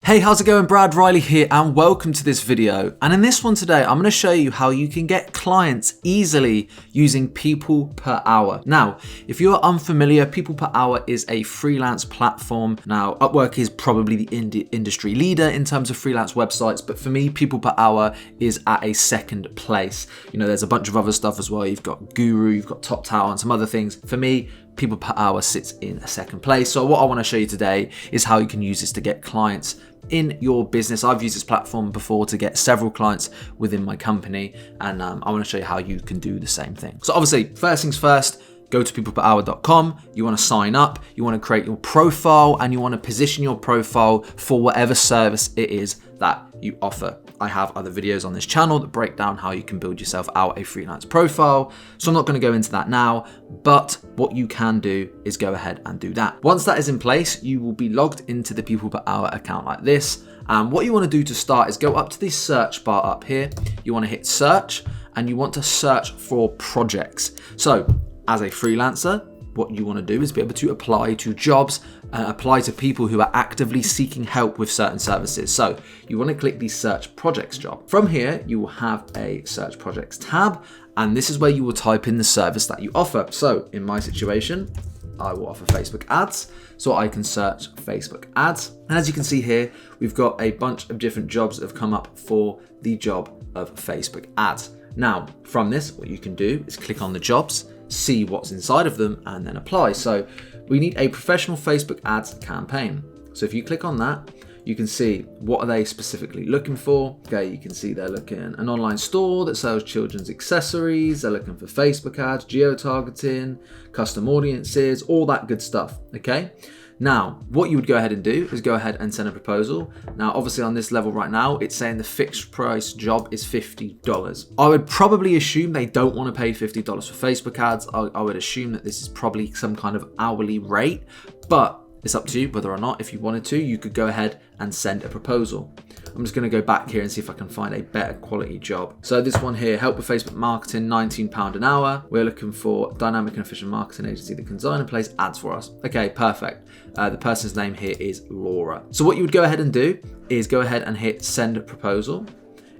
Hey, how's it going? Brad Riley here and welcome to this video. And in this one today, I'm going to show you how you can get clients easily using people per hour. Now, if you're unfamiliar, people per hour is a freelance platform. Now, Upwork is probably the industry leader in terms of freelance websites, but for me, people per hour is at a second place. You know, there's a bunch of other stuff as well. You've got Guru, you've got Top Tower and some other things. For me, people per hour sits in a second place. So what I want to show you today is how you can use this to get clients in your business. I've used this platform before to get several clients within my company, and I want to show you how you can do the same thing. So obviously, first things first, go to peopleperhour.com. You want to sign up, you want to create your profile, and you want to position your profile for whatever service it is that you offer. I have other videos on this channel that break down how you can build yourself out a freelance profile. So I'm not going to go into that now, but what you can do is go ahead and do that. Once that is in place, you will be logged into the People Per Hour account like this. And what you want to do to start is go up to the search bar up here. You want to hit search and you want to search for projects. So as a freelancer, what you want to do is be able to apply to jobs, apply to people who are actively seeking help with certain services. So you want to click the search projects job. From here, you will have a search projects tab, and this is where you will type in the service that you offer. So in my situation, I will offer Facebook ads, so I can search Facebook ads. And as you can see here, we've got a bunch of different jobs that have come up for the job of Facebook ads. Now, from this, what you can do is click on the jobs, see what's inside of them, and then apply. So we need a professional Facebook ads campaign. So if you click on that, you can see what are they specifically looking for. Okay, you can see they're looking an online store that sells children's accessories. They're looking for Facebook ads, geo-targeting, custom audiences, all that good stuff. Okay. Now, what you would go ahead and do is go ahead and send a proposal. Now, obviously on this level right now, it's saying the fixed price job is $50. I would probably assume they don't want to pay $50 for Facebook ads. I would assume that this is probably some kind of hourly rate, but it's up to you whether or not. If you wanted to, you could go ahead and send a proposal. I'm just going to go back here and see if I can find a better quality job. So this one here, help with Facebook marketing, £19 an hour. We're looking for dynamic and efficient marketing agency that can design and place ads for us. Okay, perfect. The person's name here is Laura. So what you would go ahead and do is go ahead and hit send proposal.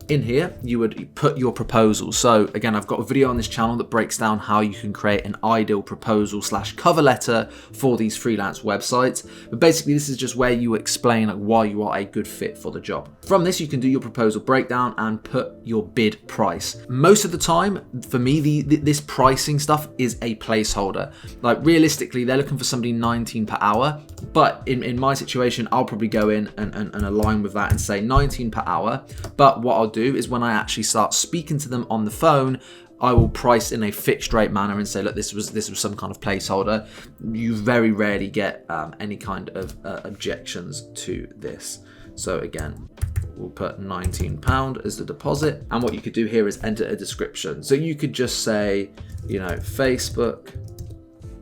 In here, you would put your proposal. So again, I've got a video on this channel that breaks down how you can create an ideal proposal / cover letter for these freelance websites. But basically, this is just where you explain why you are a good fit for the job. From this, you can do your proposal breakdown and put your bid price. Most of the time, for me, this pricing stuff is a placeholder. Like realistically, they're looking for somebody 19 per hour. But in my situation, I'll probably go in and align with that and say 19 per hour. But what I'll do is when I actually start speaking to them on the phone, I will price in a fixed rate manner and say, look, this was some kind of placeholder. You very rarely get any kind of objections to this. So again, we'll put £19 as the deposit. And what you could do here is enter a description. So you could just say, you know, Facebook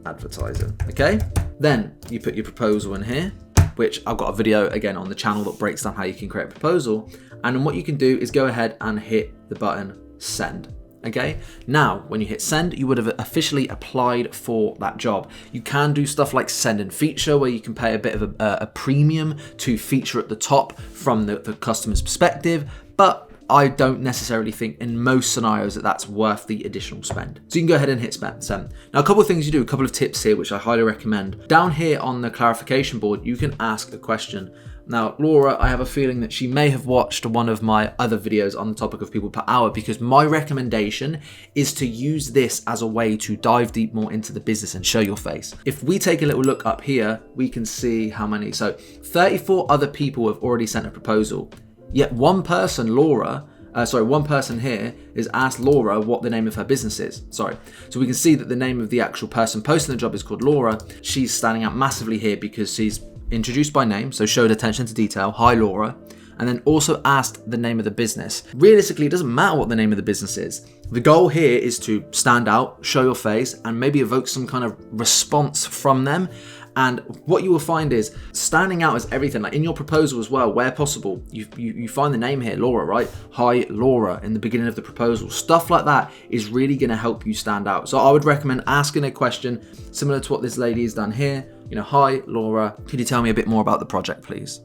advertising, okay? Then you put your proposal in here, which I've got a video again on the channel that breaks down how you can create a proposal. And then what you can do is go ahead and hit the button send. Okay. Now, when you hit send, you would have officially applied for that job. You can do stuff like send and feature, where you can pay a bit of a premium to feature at the top from the customer's perspective, but I don't necessarily think in most scenarios that that's worth the additional spend. So you can go ahead and hit send. Now, a couple of things you do, a couple of tips here, which I highly recommend. Down here on the clarification board, you can ask a question. Now, Laura, I have a feeling that she may have watched one of my other videos on the topic of people per hour, because my recommendation is to use this as a way to dive deep more into the business and show your face. If we take a little look up here, we can see how many. So 34 other people have already sent a proposal. Yet one person here is asked Laura what the name of her business is. So we can see that the name of the actual person posting the job is called Laura. She's standing out massively here because she's introduced by name, so showed attention to detail. Hi, Laura. And then also asked the name of the business. Realistically, it doesn't matter what the name of the business is. The goal here is to stand out, show your face, and maybe evoke some kind of response from them. And what you will find is standing out is everything. Like in your proposal as well, where possible, you find the name here, Laura, right? Hi, Laura, in the beginning of the proposal. Stuff like that is really going to help you stand out. So I would recommend asking a question similar to what this lady has done here. You know, hi, Laura, could you tell me a bit more about the project, please?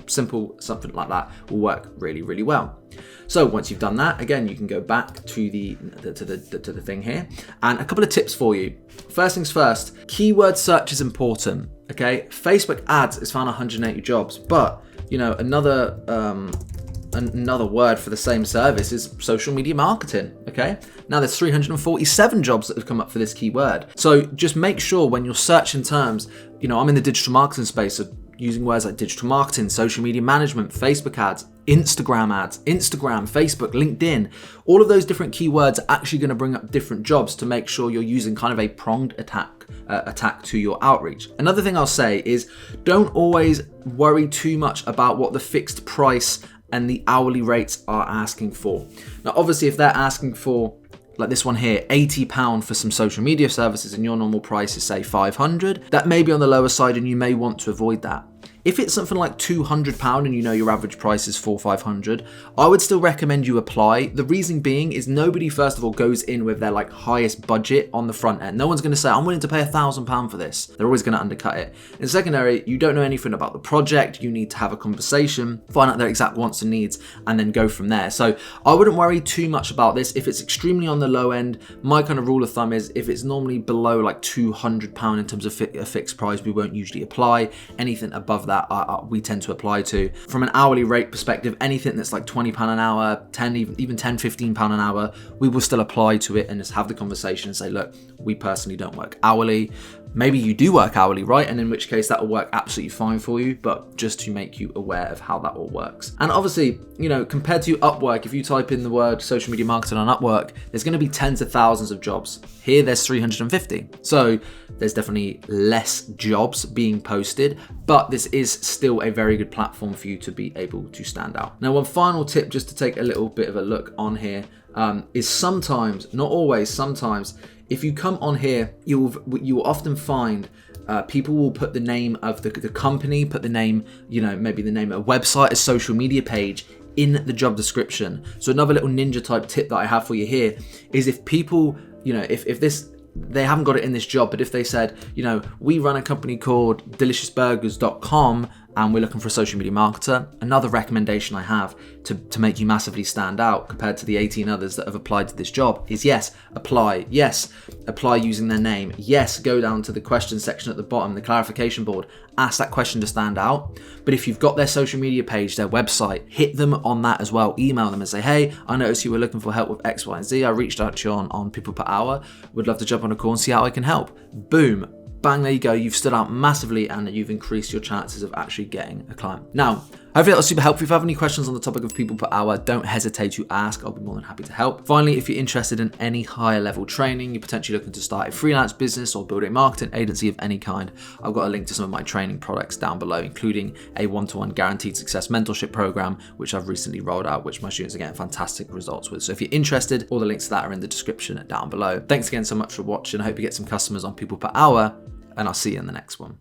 Simple, something like that will work really, really well. So once you've done that, again, you can go back to the thing here, and a couple of tips for you. First things first, keyword search is important. Okay, Facebook ads has found 180 jobs, but you know, another word for the same service is social media marketing. Okay, now there's 347 jobs that have come up for this keyword. So just make sure when you're searching terms, you know, I'm in the digital marketing space, so using words like digital marketing, social media management, Facebook ads, Instagram, Facebook, LinkedIn, all of those different keywords are actually going to bring up different jobs to make sure you're using kind of a pronged attack to your outreach. Another thing I'll say is don't always worry too much about what the fixed price and the hourly rates are asking for. Now, obviously, if they're asking for, like this one here, £80 for some social media services and your normal price is say £500, that may be on the lower side and you may want to avoid that. If it's something like £200 and you know your average price is £400-500, I would still recommend you apply. The reason being is nobody, first of all, goes in with their like highest budget on the front end. No one's going to say, I'm willing to pay £1,000 for this. They're always going to undercut it. In secondary, you don't know anything about the project. You need to have a conversation, find out their exact wants and needs, and then go from there. So I wouldn't worry too much about this. If it's extremely on the low end, my kind of rule of thumb is if it's normally below like £200 in terms of a fixed price, we won't usually apply. Anything above that, we tend to apply to. From an hourly rate perspective, anything that's like £20 an hour, even £10-15 an hour, we will still apply to it and just have the conversation and say, look, we personally don't work hourly. Maybe you do work hourly, right? And in which case that will work absolutely fine for you, but just to make you aware of how that all works. And obviously, you know, compared to Upwork, if you type in the word social media marketing on Upwork, there's going to be tens of thousands of jobs. Here, there's 350. So there's definitely less jobs being posted, but this is still a very good platform for you to be able to stand out. Now, one final tip, just to take a little bit of a look on here, is sometimes, not always, sometimes, if you come on here, you will often find people will put the name of the company, put the name, you know, maybe the name of a website, a social media page in the job description. So another little ninja type tip that I have for you here is if people, you know, if this, they haven't got it in this job, but if they said, you know, we run a company called deliciousburgers.com and we're looking for a social media marketer, another recommendation I have to make you massively stand out compared to the 18 others that have applied to this job is yes, apply. Yes, apply using their name. Yes, go down to the question section at the bottom, the clarification board, ask that question to stand out. But if you've got their social media page, their website, hit them on that as well. Email them and say, hey, I noticed you were looking for help with X, Y, and Z. I reached out to you on People Per Hour. Would love to jump on a call and see how I can help. Boom. Bang, there you go. You've stood out massively and you've increased your chances of actually getting a client. Now, hopefully that was super helpful. If you have any questions on the topic of People Per Hour, don't hesitate to ask. I'll be more than happy to help. Finally, if you're interested in any higher level training, you're potentially looking to start a freelance business or build a marketing agency of any kind, I've got a link to some of my training products down below, including a one-to-one guaranteed success mentorship program, which I've recently rolled out, which my students are getting fantastic results with. So if you're interested, all the links to that are in the description down below. Thanks again so much for watching. I hope you get some customers on People Per Hour, and I'll see you in the next one.